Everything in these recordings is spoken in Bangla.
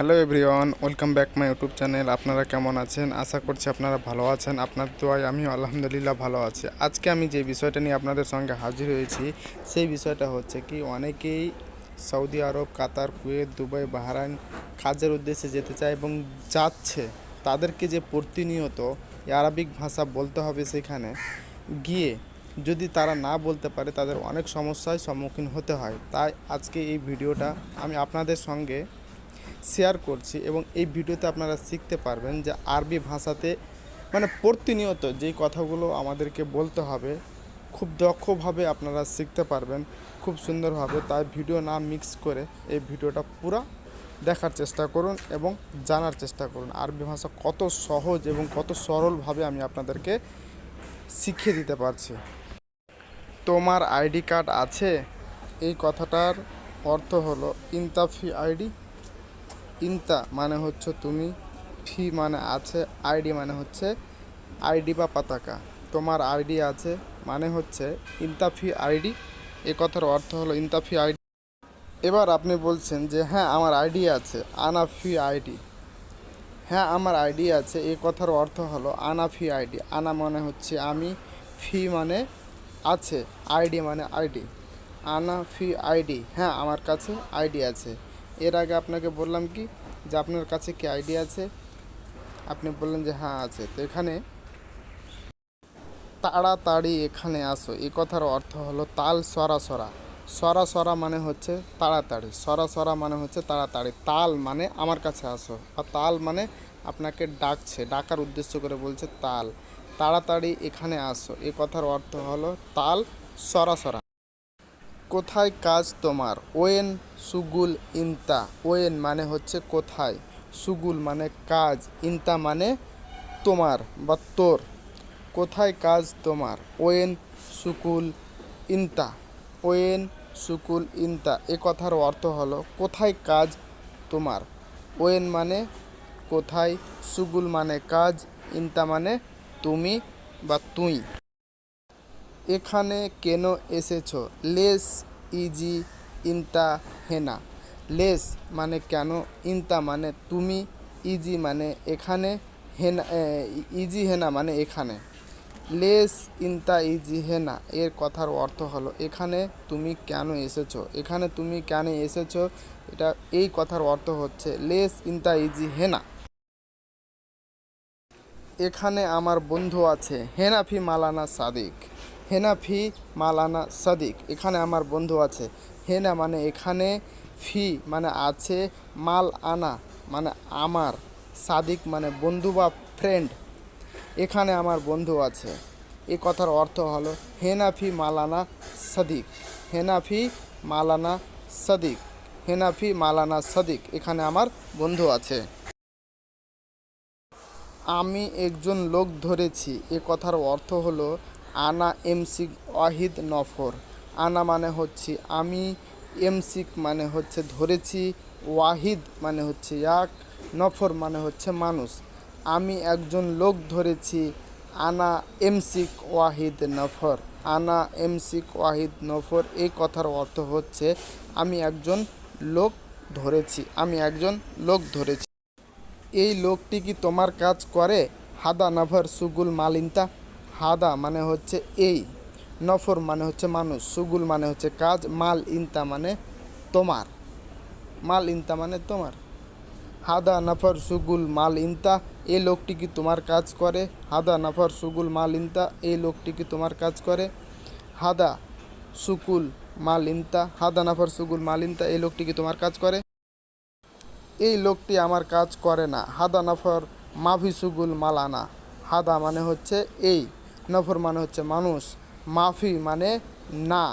Hello everyone, welcome back my YouTube channel. আপনারা কেমন আছেন? আশা করছি আপনারা ভালো আছেন। আপনার দোয়ায় আমিও আলহামদুলিল্লাহ ভালো আছি। আজকে আমি যে বিষয়টা নিয়ে আপনাদের সঙ্গে হাজির হয়েছি, সেই বিষয়টা হচ্ছে কি, অনেকেই সৌদি আরব, কাতার, কুয়েত, দুবাই, বাহরাইন কাজের উদ্দেশ্যে যেতে চায় এবং যাচ্ছে। তাদেরকে যে প্রতিনিয়ত আরবিক ভাষা বলতে হবে, সেখানে গিয়ে যদি তারা না বলতে পারে, তাদের অনেক সমস্যার সম্মুখীন হতে হয়। তাই আজকে এই ভিডিওটা আমি আপনাদের সঙ্গে শেয়ার করছি এবং এই ভিডিওতে আপনারা শিখতে পারবেন যে আরবি ভাষাতে প্রতিনিয়ত যেই কথাগুলো আমাদেরকে বলতে হবে, খুব দক্ষভাবে আপনারা শিখতে পারবেন, খুব সুন্দরভাবে। তাই ভিডিও না মিক্স করে এই ভিডিওটা পুরো দেখার চেষ্টা করুন এবং জানার চেষ্টা করুন আরবি ভাষা কত সহজ এবং কত সরলভাবে আমি আপনাদেরকে শিখিয়ে দিতে পারছি। তোমার আইডি কার্ড আছে? এই কথাটার অর্থ হলো ইনতাফি আইডি। ইনতা মানে হচ্ছে তুমি, ফি মানে আছে, আইডি মানে হচ্ছে আইডি বা পতাকা। তোমার আইডি আছে মানে হচ্ছে ইনতাফি আইডি। এ কথার অর্থ হলো ইনতাফি আইডি। এবার আপনি বলছেন যে হ্যাঁ আমার আইডি আছে, আনাফি আইডি। হ্যাঁ আমার আইডি আছে, এ কথার অর্থ হলো আনাফি আইডি। আনা মানে হচ্ছে আমি, ফি মানে আছে, আইডি মানে আইডি। আনাফি আইডি, হ্যাঁ আমার কাছে আইডি আছে। এর আগে আপনাকে বললাম কি, যে আপনার কাছে কি আইডি আছে? আপনি বললেন যে হ্যাঁ আছে। তো এখানে তাড়াতাড়ি এখানে আসো, এই কথার অর্থ হলো তাল সরা সরা। সরা সরা মানে হচ্ছে তাড়াতাড়ি, সরা সরা মানে হচ্ছে তাড়াতাড়ি। তাল মানে আমার কাছে আসো, আর তাল মানে আপনাকে ডাকছে, ডাকার উদ্দেশ্য করে বলছে তাল। তাড়াতাড়ি এখানে আসো, এই কথার অর্থ হলো তাল সরা সরা। কোথায় কাজ তোমার? ওয়েন সুগুল ইনতা। ওয়েন মানে হচ্ছে কোথায়, সুগুল মানে কাজ, ইনতা মানে তোমার বা তোর। কোথায় কাজ তোমার? ওয়েন সুকুল ইনতা। ওয়েন সুকুল ইনতা, এ কথার অর্থ হলো কোথায় কাজ তোমার। ওয়েন মানে কোথায়, সুগুল মানে কাজ, ইনতা মানে তুমি বা তুই। এখানে কেন এসেছো? লেস ইজি ইনতা হেনা। লেস মানে কেন, ইনতা মানে তুমি, ইজি মানে এখানে, হেনা ইজি হেনা মানে এখানে। লেস ইনতা ইজি হেনা, এর কথার অর্থ হলো এখানে তুমি কেন এসেছো। এখানে তুমি কেন এসেছো, এটা এই কথার অর্থ হচ্ছে লেস ইনতা ইজি হেনা। এখানে আমার বন্ধু আছে, হেনাফি মালানা সাদিক। হেনাফি মালানা সাদিক, এখানে আমার বন্ধু আছে। হেনা মানে এখানে, ফি মানে আছে, মাল আনা মানে আমার, সাদিক মানে বন্ধু বা ফ্রেন্ড। এখানে আমার বন্ধু আছে, এ কথার অর্থ হলো হেনাফি মালানা সাদিক। হেনাফি মালানা সাদিক। হেনাফি মালানা সাদিক, এখানে আমার বন্ধু আছে। আমি একজন লোক ধরেছি, এ কথার অর্থ হলো আনা এমসিক ওয়াহিদ নফর। আনা মানে হচ্ছে আমি, এমসিক মানে হচ্ছে ধরেছি, ওয়াহিদ মানে হচ্ছে এক, নফর মানে হচ্ছে মানুষ। আমি একজন লোক ধরেছি, আনা এমসিক ওয়াহিদ নফর। আনা এমসিক ওয়াহিদ নফর, এই কথার অর্থ হচ্ছে আমি একজন লোক ধরেছি, আমি একজন লোক ধরেছি। এই লোকটি কি তোমার কাজ করে? হাদা নফর সুগুল মাল ইনতা। হাদা মানে হচ্ছে এই, নফর মানে হচ্ছে মানুষ, সুগুল মানে হচ্ছে কাজ, মাল ইনতা মানে তোমার। মাল ইনতা মানে তোমার। হাদা নফর সুগুল মাল ইনতা, এই লোকটি কি তোমার কাজ করে? হাদা নফর সুগুল মাল ইনতা, এই লোকটি কি তোমার কাজ করে? হাদা সুকুল মাল ইনতা। হাদা নফর সুগুল মাল ইনতা, এই লোকটি কি তোমার কাজ করে? এই লোকটি আমার কাজ করে না। হাদা নফর মাফি সুগুল মালানা। হাদা মানে হচ্ছে এই, নফর মানে হচ্ছে মানুষ, মাফি মানে না,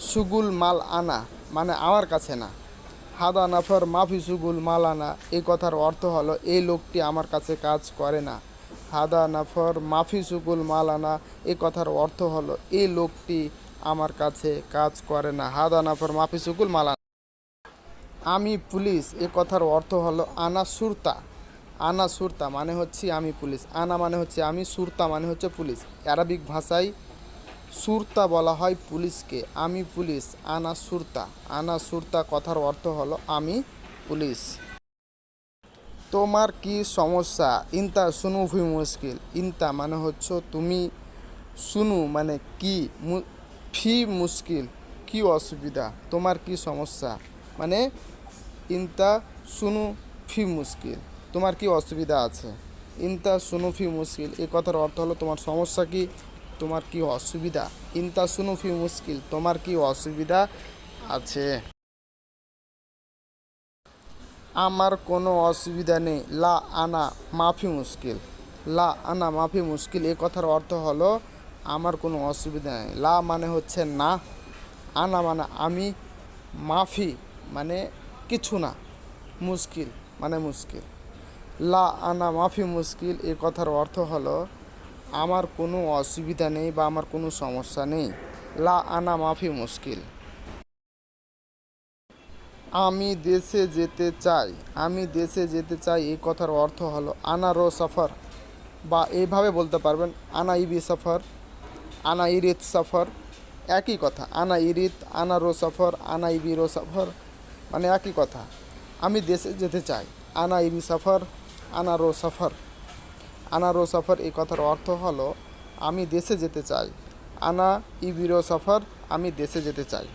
সুগুল মাল আনা মানে আমার কাছে না। হাদা নফর মাফি সুগুল মাল আনা, এই কথার অর্থ হলো এই লোকটি আমার কাছে কাজ করে না। হাদা নফর মাফি সুগুল মাল আনা, এই কথার অর্থ হলো এই লোকটি আমার কাছে কাজ করে না। হাদা নফর মাফি সুগুল মাল আনা। আমি পুলিশ, এ কথার অর্থ হলো আনা সুরতা। আনা সুরতা মানে হচ্ছে আমি পুলিশ। আনা মানে হচ্ছে আমি, সুরতা মানে হচ্ছে পুলিশ। আরবিক ভাষায় সুরতা বলা হয় পুলিশকে। আমি পুলিশ, আনা সুরতা। আনা সুরতা কথার অর্থ হলো আমি পুলিশ। তোমার কি সমস্যা? ইনতা শুনু ফি মুশকিল। ইনতা মানে হচ্ছে তুমি, শুনু মানে কি, ফি মুশকিল কি অসুবিধা, তোমার কি সমস্যা মানে ইনতা শুনু ফি মুশকিল, তোমার কি অসুবিধা আছে। ইনতা শুনু ফি মুশকিল এই কথার অর্থ হলো তোমার সমস্যা কি, তোমার কি অসুবিধা। ইনতা শুনু ফি মুশকিল তোমার কি অসুবিধা আছে। আমার কোনো অসুবিধা নেই। লা আনা মাফি মুশকিল। লা আনা মাফি মুশকিল এই কথার অর্থ হলো আমার কোনো অসুবিধা নেই। লা মানে হচ্ছে না, আনা মানে আমি, মাফি মানে কিছু না, মুশকিল মানে মুশকিল। লা আনা মাফি মুশকিল এই কথার অর্থ হলো আমার কোনো অসুবিধা নেই বা আমার কোনো সমস্যা নেই। লা আনা মাফি মুশকিল। আমি দেশে যেতে চাই। আমি দেশে যেতে চাই এই কথার অর্থ হলো আনা রো সফর, বা এইভাবে বলতে পারবেন আনা ইবি সফর, আনা ইরিত সফর, একই কথা। আনা ইরিত, আনা রো সফর, আনা ইবি রো সফর মানে একই কথা। আমি দেশে যেতে চাই। আনা ইবি সফর, আনা রো সফর। আনা রো সফর এই কথার অর্থ হলো আমি দেশে যেতে চাই। আনা ইবি রো সফর আমি দেশে যেতে চাই।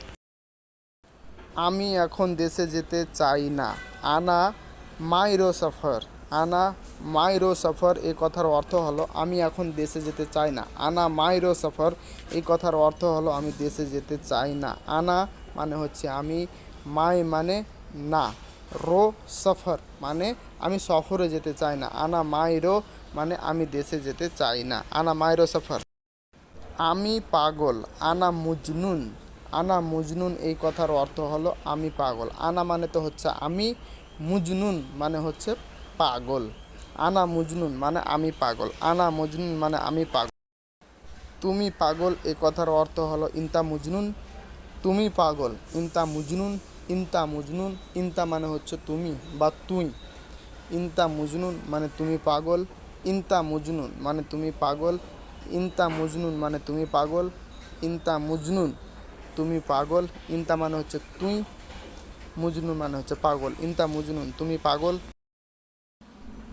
আমি এখন দেশে যেতে চাই না। আনা মাইরো সফর। আনা মাইরো সফর এই কথার অর্থ হলো আমি এখন দেশে যেতে চাই না। আনা মাইরো সফর এই কথার অর্থ হলো আমি দেশে যেতে চাই না। আনা মানে হচ্ছে আমি, মাই মানে না, রো সফর মানে আমি সফরে যেতে চাই না। আনা মাইরো মানে আমি দেশে যেতে চাই না। আনা মাইরো সফর। আমি পাগল। আনা মুজনুন। আনা মুজনুন এই কথার অর্থ হলো আমি পাগল। আনা মানে তো হচ্ছে আমি, মুজনুন মানে হচ্ছে পাগল। আনা মুজনুন মানে আমি পাগল। আনা মুজনুন মানে আমি পাগল। তুমি পাগল এই কথার অর্থ হলো ইনতা মুজনুন। তুমি পাগল, ইনতা মুজনুন। ইনতা মুজনুন, ইনতা মানে হচ্ছে তুমি বা তুই। ইনতা মুজনুন মানে তুমি পাগল। ইনতা মুজনুন মানে তুমি পাগল। ইনতা মুজনুন মানে তুমি পাগল। ইনতা মুজনুন তুমি পাগল। ইনতা মানে হচ্ছে তুই, মুজনুন মানে হচ্ছে পাগল। ইনতা মুজনুন তুমি পাগল।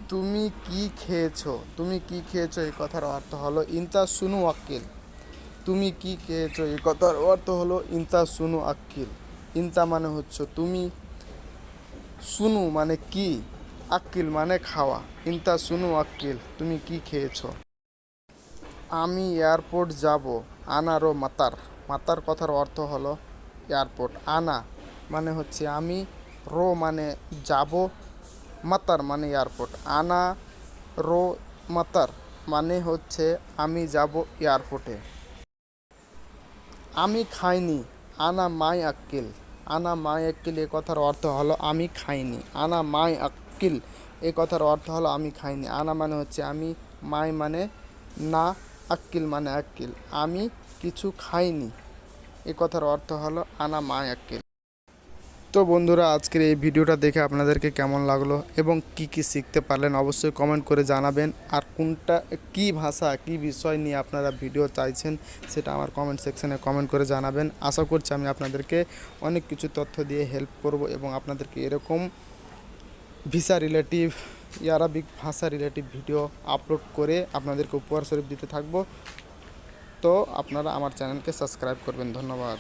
তুমি কি খেয়েছো? তুমি কি খেয়েছো এই কথার অর্থ হলো ইনতা শুনু আক্কিল। তুমি কি খেয়েছো এই কথার অর্থ হলো ইনতা শুনু আক্কিল। ইনতা মানে হচ্ছে তুমি, শুনু মানে কি, আক্কিল মানে খাওয়া। ইনতা শুনু আক্কিল তুমি কি খেয়েছো। আমি এয়ারপোর্ট যাব। আনা রো মাতার। মাতার কথার অর্থ হলো এয়ারপোর্ট। আনা মানে হচ্ছে আমি, রো মানে যাব, মাতার মানে এয়ারপোর্ট। আনা রো মাতার মানে হচ্ছে আমি যাব এয়ারপোর্টে। আমি খাইনি। আনা মাই আক্কিল। আনা মাই আক্কিল এ কথার অর্থ হলো আমি খাইনি। আনা মাই আক্কিল এ কথার অর্থ হলো আমি খাইনি। আনা মানে হচ্ছে আমি, মাই মানে না, আক্কিল মানে আক্কিল আমি কিছু খাইনি। এ কথার অর্থ হলো আনা মাই আক্কিল। তো বন্ধুরা, আজকের এই ভিডিওটা দেখে আপনাদেরকে কেমন লাগলো এবং কি কি শিখতে পারলেন অবশ্যই কমেন্ট করে জানাবেন। আর কোনটা, কি ভাষা, কি বিষয় নিয়ে আপনারা ভিডিও চাইছেন সেটা আমার কমেন্ট সেকশানে কমেন্ট করে জানাবেন। আশা করছি আমি আপনাদেরকে অনেক কিছু তথ্য দিয়ে হেল্প করব এবং আপনাদেরকে এরকম ভিসা রিলেটিভ, আরবিক ভাষা রিলেটিভ ভিডিও আপলোড করে আপনাদেরকে উপহার স্বরূপ দিতে থাকবো। তো আপনারা আমার চ্যানেলকে সাবস্ক্রাইব করবেন। ধন্যবাদ।